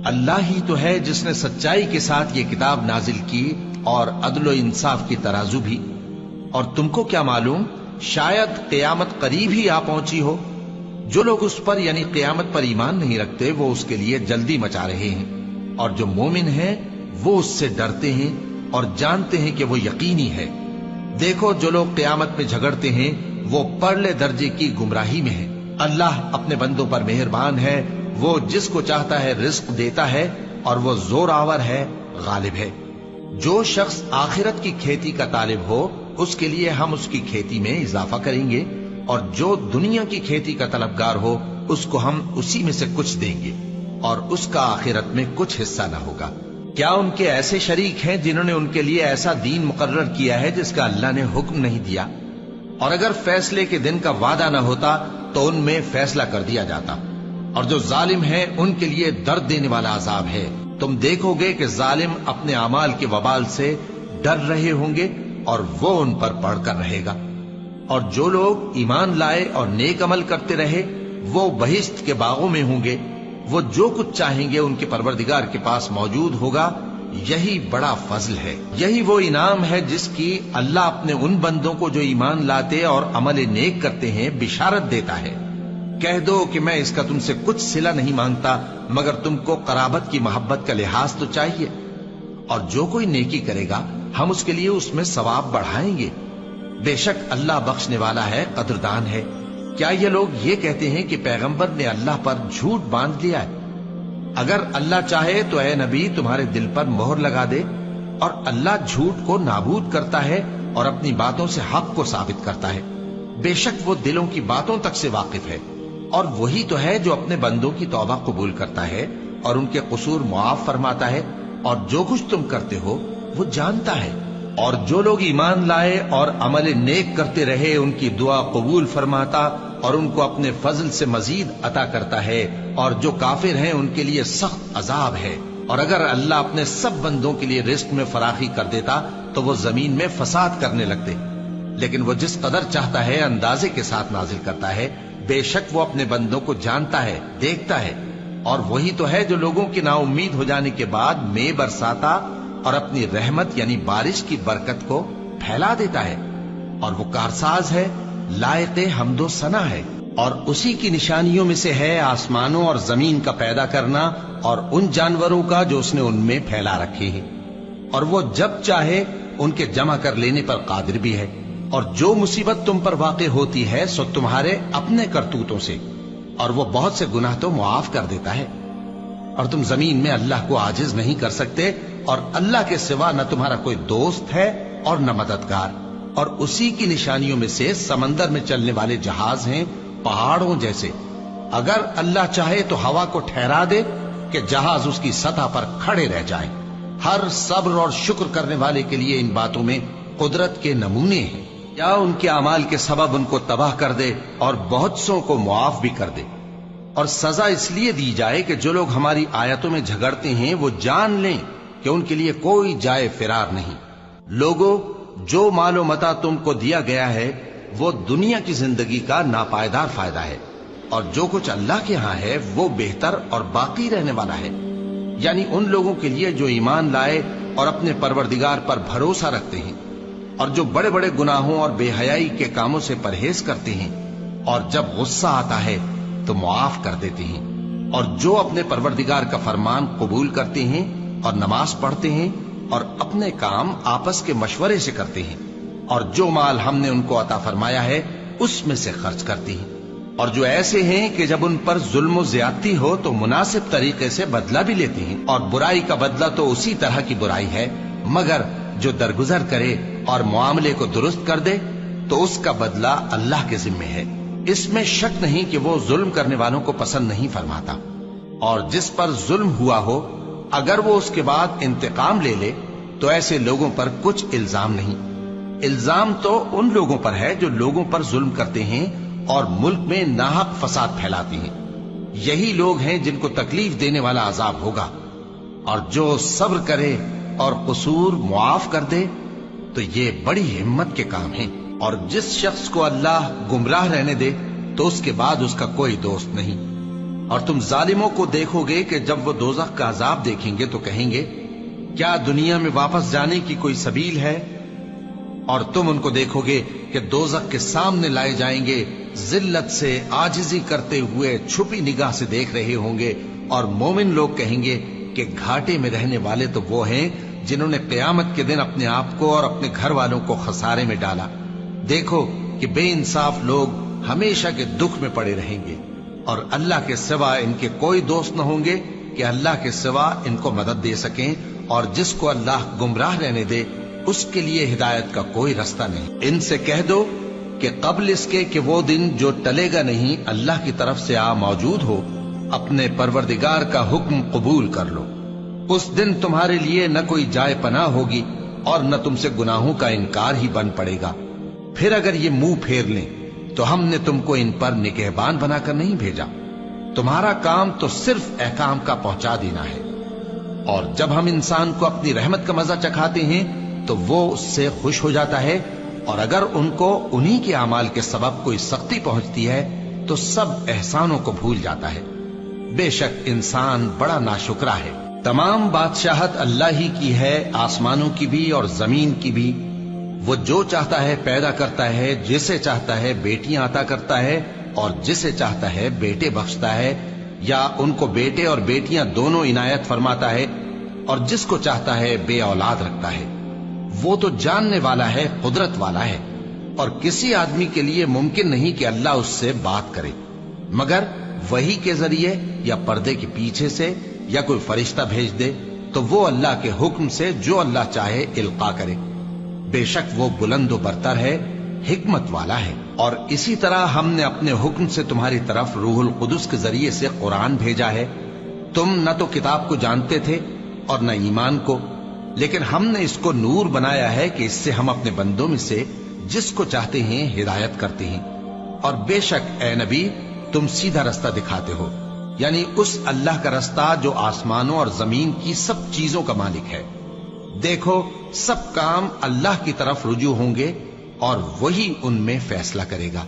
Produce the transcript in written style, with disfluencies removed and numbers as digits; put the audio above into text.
اللہ ہی تو ہے جس نے سچائی کے ساتھ یہ کتاب نازل کی اور عدل و انصاف کی ترازو بھی. اور تم کو کیا معلوم، شاید قیامت قریب ہی آ پہنچی ہو. جو لوگ اس پر یعنی قیامت پر ایمان نہیں رکھتے وہ اس کے لیے جلدی مچا رہے ہیں، اور جو مومن ہیں وہ اس سے ڈرتے ہیں اور جانتے ہیں کہ وہ یقینی ہے. دیکھو جو لوگ قیامت میں جھگڑتے ہیں وہ پرلے درجے کی گمراہی میں ہیں. اللہ اپنے بندوں پر مہربان ہے، وہ جس کو چاہتا ہے رزق دیتا ہے اور وہ زور آور ہے، غالب ہے. جو شخص آخرت کی کھیتی کا طالب ہو اس کے لیے ہم اس کی کھیتی میں اضافہ کریں گے، اور جو دنیا کی کھیتی کا طلبگار ہو اس کو ہم اسی میں سے کچھ دیں گے، اور اس کا آخرت میں کچھ حصہ نہ ہوگا. کیا ان کے ایسے شریک ہیں جنہوں نے ان کے لیے ایسا دین مقرر کیا ہے جس کا اللہ نے حکم نہیں دیا؟ اور اگر فیصلے کے دن کا وعدہ نہ ہوتا تو ان میں فیصلہ کر دیا جاتا. اور جو ظالم ہیں ان کے لیے درد دینے والا عذاب ہے. تم دیکھو گے کہ ظالم اپنے اعمال کے وبال سے ڈر رہے ہوں گے اور وہ ان پر پڑھ کر رہے گا. اور جو لوگ ایمان لائے اور نیک عمل کرتے رہے وہ بہشت کے باغوں میں ہوں گے. وہ جو کچھ چاہیں گے ان کے پروردگار کے پاس موجود ہوگا. یہی بڑا فضل ہے، یہی وہ انعام ہے جس کی اللہ اپنے ان بندوں کو جو ایمان لاتے اور عمل نیک کرتے ہیں بشارت دیتا ہے. کہہ دو کہ میں اس کا تم سے کچھ صلہ نہیں مانگتا مگر تم کو قرابت کی محبت کا لحاظ تو چاہیے. اور جو کوئی نیکی کرے گا ہم اس کے لیے اس میں ثواب بڑھائیں گے. بے شک اللہ بخشنے والا ہے، قدردان ہے. کیا یہ لوگ یہ کہتے ہیں کہ پیغمبر نے اللہ پر جھوٹ باندھ لیا ہے؟ اگر اللہ چاہے تو اے نبی تمہارے دل پر مہر لگا دے. اور اللہ جھوٹ کو نابود کرتا ہے اور اپنی باتوں سے حق کو ثابت کرتا ہے. بے شک وہ دلوں کی باتوں تک سے واقف ہے، اور وہی تو ہے جو اپنے بندوں کی توبہ قبول کرتا ہے اور ان کے قصور معاف فرماتا ہے. اور جو کچھ تم کرتے ہو وہ جانتا ہے. اور جو لوگ ایمان لائے اور عمل نیک کرتے رہے ان کی دعا قبول فرماتا اور ان کو اپنے فضل سے مزید عطا کرتا ہے. اور جو کافر ہیں ان کے لیے سخت عذاب ہے. اور اگر اللہ اپنے سب بندوں کے لیے رزق میں فراخی کر دیتا تو وہ زمین میں فساد کرنے لگتے، لیکن وہ جس قدر چاہتا ہے اندازے کے ساتھ نازل کرتا ہے. بے شک وہ اپنے بندوں کو جانتا ہے، دیکھتا ہے. اور وہی تو ہے جو لوگوں کی نا امید ہو جانے کے بعد مے برساتا اور اپنی رحمت یعنی بارش کی برکت کو پھیلا دیتا ہے. اور وہ کارساز ہے، لائق حمد و ثنا ہے. اور اسی کی نشانیوں میں سے ہے آسمانوں اور زمین کا پیدا کرنا اور ان جانوروں کا جو اس نے ان میں پھیلا رکھے ہیں. اور وہ جب چاہے ان کے جمع کر لینے پر قادر بھی ہے. اور جو مصیبت تم پر واقع ہوتی ہے سو تمہارے اپنے کرتوتوں سے، اور وہ بہت سے گناہ تو معاف کر دیتا ہے. اور تم زمین میں اللہ کو عاجز نہیں کر سکتے، اور اللہ کے سوا نہ تمہارا کوئی دوست ہے اور نہ مددگار. اور اسی کی نشانیوں میں سے سمندر میں چلنے والے جہاز ہیں پہاڑوں جیسے. اگر اللہ چاہے تو ہوا کو ٹھہرا دے کہ جہاز اس کی سطح پر کھڑے رہ جائیں. ہر صبر اور شکر کرنے والے کے لیے ان باتوں میں قدرت کے نمونے ہیں. یا ان کے اعمال کے سبب ان کو تباہ کر دے اور بہت سو کو معاف بھی کر دے. اور سزا اس لیے دی جائے کہ جو لوگ ہماری آیتوں میں جھگڑتے ہیں وہ جان لیں کہ ان کے لیے کوئی جائے فرار نہیں. لوگوں، جو مال و متاع تم کو دیا گیا ہے وہ دنیا کی زندگی کا ناپائیدار فائدہ ہے، اور جو کچھ اللہ کے ہاں ہے وہ بہتر اور باقی رہنے والا ہے. یعنی ان لوگوں کے لیے جو ایمان لائے اور اپنے پروردگار پر بھروسہ رکھتے ہیں، اور جو بڑے بڑے گناہوں اور بے حیائی کے کاموں سے پرہیز کرتے ہیں، اور جب غصہ آتا ہے تو معاف کر دیتے ہیں. اور جو اپنے پروردگار کا فرمان قبول کرتے ہیں اور نماز پڑھتے ہیں اور اپنے کام آپس کے مشورے سے کرتے ہیں، اور جو مال ہم نے ان کو عطا فرمایا ہے اس میں سے خرچ کرتے ہیں. اور جو ایسے ہیں کہ جب ان پر ظلم و زیادتی ہو تو مناسب طریقے سے بدلہ بھی لیتے ہیں. اور برائی کا بدلہ تو اسی طرح کی برائی ہے، مگر جو درگزر کرے اور معاملے کو درست کر دے تو اس کا بدلہ اللہ کے ذمے ہے. اس میں شک نہیں کہ وہ ظلم کرنے والوں کو پسند نہیں فرماتا. اور جس پر ظلم ہوا ہو اگر وہ اس کے بعد انتقام لے لے تو ایسے لوگوں پر کچھ الزام نہیں. الزام تو ان لوگوں پر ہے جو لوگوں پر ظلم کرتے ہیں اور ملک میں ناحق فساد پھیلاتے ہیں. یہی لوگ ہیں جن کو تکلیف دینے والا عذاب ہوگا. اور جو صبر کرے اور قصور معاف کر دے تو یہ بڑی ہمت کے کام ہیں. اور جس شخص کو اللہ گمراہ رہنے دے تو اس کے بعد اس کا کوئی دوست نہیں. اور تم ظالموں کو دیکھو گے کہ جب وہ دوزخ کا عذاب دیکھیں گے تو کہیں گے کیا دنیا میں واپس جانے کی کوئی سبیل ہے؟ اور تم ان کو دیکھو گے کہ دوزخ کے سامنے لائے جائیں گے، ذلت سے عاجزی کرتے ہوئے چھپی نگاہ سے دیکھ رہے ہوں گے، اور مومن لوگ کہیں گے کہ گھاٹے میں رہنے والے تو وہ ہیں جنہوں نے قیامت کے دن اپنے آپ کو اور اپنے گھر والوں کو خسارے میں ڈالا۔ دیکھو کہ بے انصاف لوگ ہمیشہ کے دکھ میں پڑے رہیں گے، اور اللہ کے سوا ان کے کوئی دوست نہ ہوں گے کہ اللہ کے سوا ان کو مدد دے سکیں، اور جس کو اللہ گمراہ رہنے دے اس کے لیے ہدایت کا کوئی رستہ نہیں۔ ان سے کہہ دو کہ قبل اس کے کہ وہ دن جو ٹلے گا نہیں اللہ کی طرف سے آ موجود ہو، اپنے پروردگار کا حکم قبول کر لو۔ اس دن تمہارے لیے نہ کوئی جائے پناہ ہوگی اور نہ تم سے گناہوں کا انکار ہی بن پڑے گا۔ پھر اگر یہ منہ پھیر لیں تو ہم نے تم کو ان پر نگہبان بنا کر نہیں بھیجا، تمہارا کام تو صرف احکام کا پہنچا دینا ہے۔ اور جب ہم انسان کو اپنی رحمت کا مزہ چکھاتے ہیں تو وہ اس سے خوش ہو جاتا ہے، اور اگر ان کو انہی کے اعمال کے سبب کوئی سختی پہنچتی ہے تو سب احسانوں کو بھول جاتا ہے۔ بے شک انسان بڑا ناشکرا ہے۔ تمام بادشاہت اللہ ہی کی ہے، آسمانوں کی بھی اور زمین کی بھی۔ وہ جو چاہتا ہے پیدا کرتا ہے، جسے چاہتا ہے بیٹیاں عطا کرتا ہے اور جسے چاہتا ہے بیٹے بخشتا ہے، یا ان کو بیٹے اور بیٹیاں دونوں عنایت فرماتا ہے، اور جس کو چاہتا ہے بے اولاد رکھتا ہے۔ وہ تو جاننے والا ہے، قدرت والا ہے، اور کسی آدمی کے لیے ممکن نہیں کہ اللہ اس سے بات کرے مگر وحی کے ذریعے یا پردے کے پیچھے سے، یا کوئی فرشتہ بھیج دے تو وہ اللہ کے حکم سے جو اللہ چاہے القا کرے۔ بے شک وہ بلند و برتر ہے، حکمت والا ہے۔ اور اسی طرح ہم نے اپنے حکم سے تمہاری طرف روح القدس کے ذریعے سے قرآن بھیجا ہے۔ تم نہ تو کتاب کو جانتے تھے اور نہ ایمان کو، لیکن ہم نے اس کو نور بنایا ہے کہ اس سے ہم اپنے بندوں میں سے جس کو چاہتے ہیں ہدایت کرتے ہیں۔ اور بے شک اے نبی تم سیدھا رستہ دکھاتے ہو، یعنی اس اللہ کا رستہ جو آسمانوں اور زمین کی سب چیزوں کا مالک ہے۔ دیکھو سب کام اللہ کی طرف رجوع ہوں گے اور وہی ان میں فیصلہ کرے گا۔